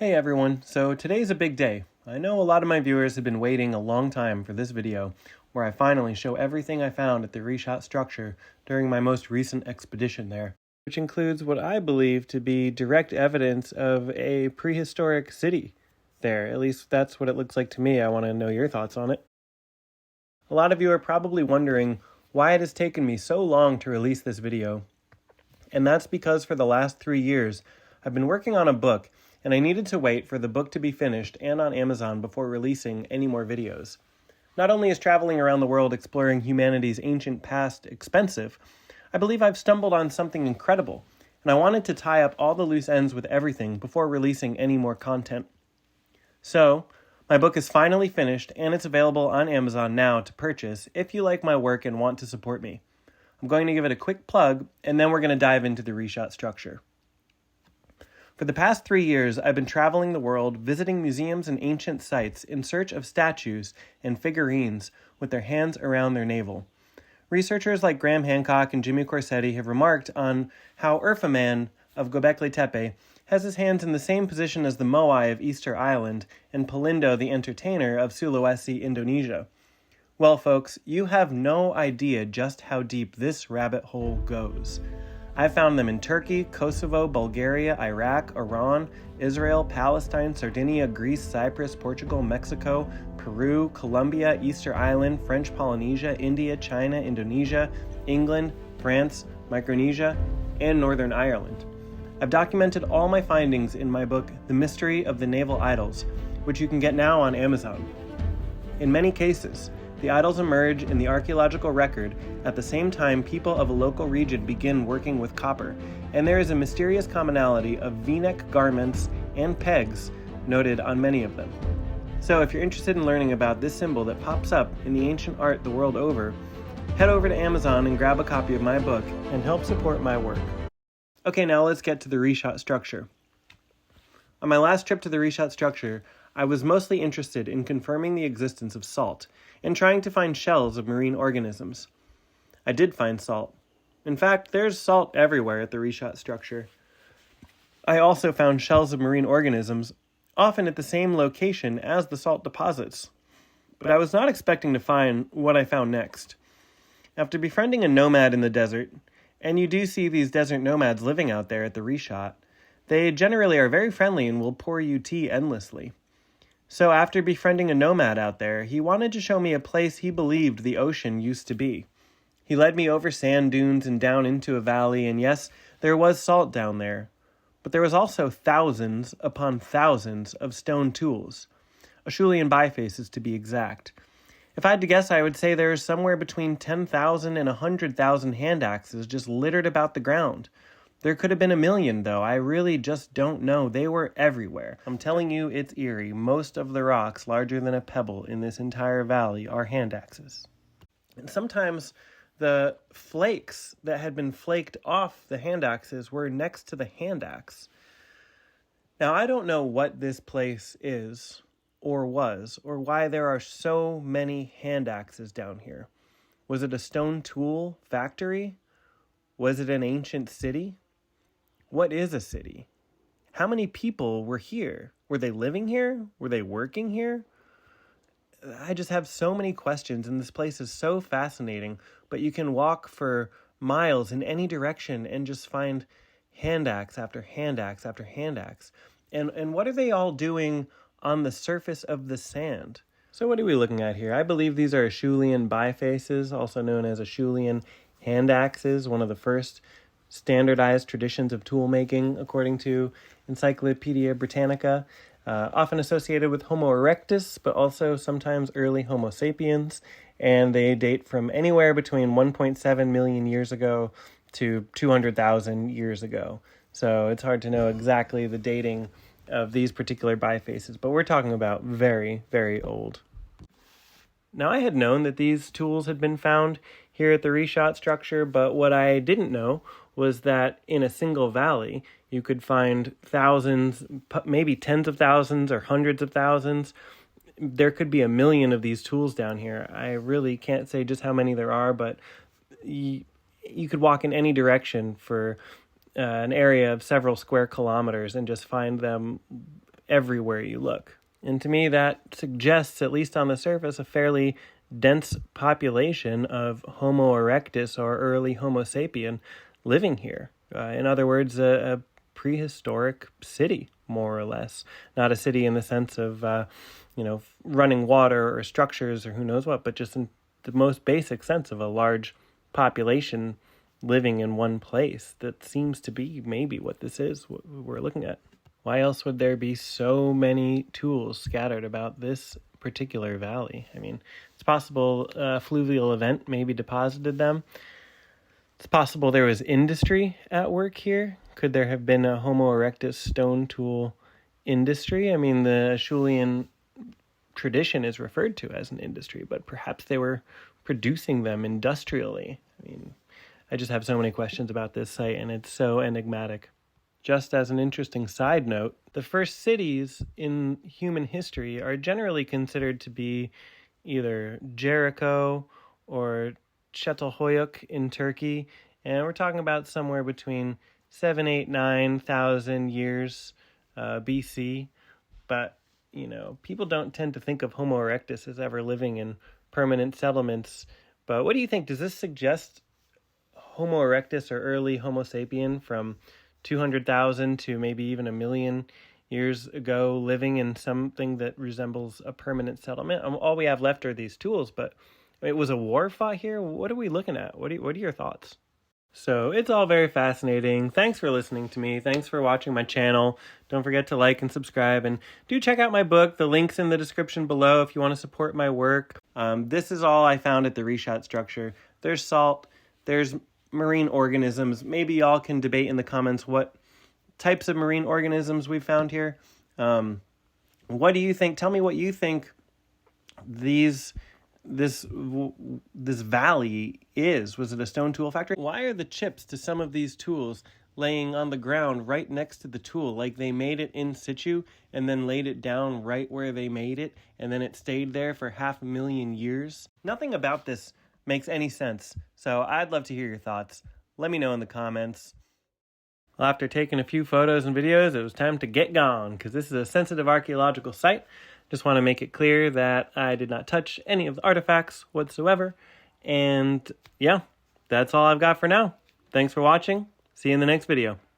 Hey everyone, so today's a big day. I know a lot of my viewers have been waiting a long time for this video, where I finally show everything I found at the Richat Structure during my most recent expedition there, which includes what I believe to be direct evidence of a prehistoric city there. At least that's what it looks like to me. I want to know your thoughts on it. A lot of you are probably wondering why it has taken me so long to release this video, and that's because for the last 3 years, I've been working on a book, and I needed to wait for the book to be finished and on Amazon before releasing any more videos. Not only is traveling around the world exploring humanity's ancient past expensive, I believe I've stumbled on something incredible, and I wanted to tie up all the loose ends with everything before releasing any more content. So, my book is finally finished, and it's available on Amazon now to purchase if you like my work and want to support me. I'm going to give it a quick plug, and then we're going to dive into the Richat Structure. For the past 3 years, I've been traveling the world, visiting museums and ancient sites in search of statues and figurines with their hands around their navel. Researchers like Graham Hancock and Jimmy Corsetti have remarked on how Urfa Man of Göbekli Tepe has his hands in the same position as the Moai of Easter Island and Pelindo the Entertainer of Sulawesi, Indonesia. Well, folks, you have no idea just how deep this rabbit hole goes. I've found them in Turkey, Kosovo, Bulgaria, Iraq, Iran, Israel, Palestine, Sardinia, Greece, Cyprus, Portugal, Mexico, Peru, Colombia, Easter Island, French Polynesia, India, China, Indonesia, England, France, Micronesia, and Northern Ireland. I've documented all my findings in my book, The Mystery of the Naval Idols, which you can get now on Amazon. In many cases, the idols emerge in the archaeological record at the same time people of a local region begin working with copper, and there is a mysterious commonality of V-neck garments and pegs noted on many of them. So if you're interested in learning about this symbol that pops up in the ancient art the world over, head over to Amazon and grab a copy of my book and help support my work. Okay, now let's get to the Richat Structure. On my last trip to the Richat Structure, I was mostly interested in confirming the existence of salt and trying to find shells of marine organisms. I did find salt. In fact, there's salt everywhere at the Richat Structure. I also found shells of marine organisms, often at the same location as the salt deposits. But I was not expecting to find what I found next. After befriending a nomad in the desert, and you do see these desert nomads living out there at the Richat, they generally are very friendly and will pour you tea endlessly. So after befriending a nomad out there, he wanted to show me a place he believed the ocean used to be. He led me over sand dunes and down into a valley, and yes, there was salt down there. But there was also thousands upon thousands of stone tools, Acheulean bifaces to be exact. If I had to guess, I would say there is somewhere between 10,000 and 100,000 hand axes just littered about the ground. There could have been 1 million, though. I really just don't know. They were everywhere. I'm telling you, it's eerie. Most of the rocks larger than a pebble in this entire valley are hand axes. And sometimes the flakes that had been flaked off the hand axes were next to the hand axe. Now, I don't know what this place is, or was, or why there are so many hand axes down here. Was it a stone tool factory? Was it an ancient city? What is a city? How many people were here? Were they living here? Were they working here? I just have so many questions, and this place is so fascinating, but you can walk for miles in any direction and just find hand axe after hand axe after hand axe. And what are they all doing on the surface of the sand? So what are we looking at here? I believe these are Acheulean bifaces, also known as Acheulean hand axes, one of the first standardized traditions of tool making, according to Encyclopedia Britannica, often associated with Homo erectus, but also sometimes early Homo sapiens, and they date from anywhere between 1.7 million years ago to 200,000 years ago. So it's hard to know exactly the dating of these particular bifaces, but we're talking about very, very old. Now, I had known that these tools had been found here at the Richat Structure, but what I didn't know was that in a single valley, you could find thousands, maybe tens of thousands or hundreds of thousands. There could be 1 million of these tools down here. I really can't say just how many there are, but you could walk in any direction for an area of several square kilometers and just find them everywhere you look. And to me, that suggests, at least on the surface, a fairly dense population of Homo erectus, or early Homo sapien, living here. In other words, a prehistoric city, more or less. Not a city in the sense of, running water or structures or who knows what, but just in the most basic sense of a large population living in one place. That seems to be maybe what this is, what we're looking at. Why else would there be so many tools scattered about this particular valley? I mean, it's possible a fluvial event maybe deposited them. It's possible there was industry at work here. Could there have been a Homo erectus stone tool industry? I mean, the Acheulean tradition is referred to as an industry, but perhaps they were producing them industrially. I mean, I just have so many questions about this site, and it's so enigmatic. Just as an interesting side note, the first cities in human history are generally considered to be either Jericho or Çatalhöyük in Turkey, and we're talking about somewhere between 7, 8, 9,000 years BC. But, people don't tend to think of Homo erectus as ever living in permanent settlements. But what do you think? Does this suggest Homo erectus, or early Homo sapien, from 200,000 to maybe even 1 million years ago, living in something that resembles a permanent settlement? All we have left are these tools, but it was a war fought here? What are we looking at? What are your thoughts? So it's all very fascinating. Thanks for listening to me. Thanks for watching my channel. Don't forget to like and subscribe, and do check out my book. The link's in the description below if you want to support my work. This is all I found at the Richat Structure. There's salt, there's marine organisms. Maybe y'all can debate in the comments what types of marine organisms we found here. What do you think? Tell me what you think this valley is. Was it a stone tool factory? Why are the chips to some of these tools laying on the ground right next to the tool, like they made it in situ and then laid it down right where they made it, and then it stayed there for 500,000 years? Nothing about this makes any sense, so I'd love to hear your thoughts. Let me know in the comments. Well, after taking a few photos and videos, it was time to get gone, because this is a sensitive archaeological site. Just want to make it clear that I did not touch any of the artifacts whatsoever. And yeah, that's all I've got for now. Thanks for watching. See you in the next video.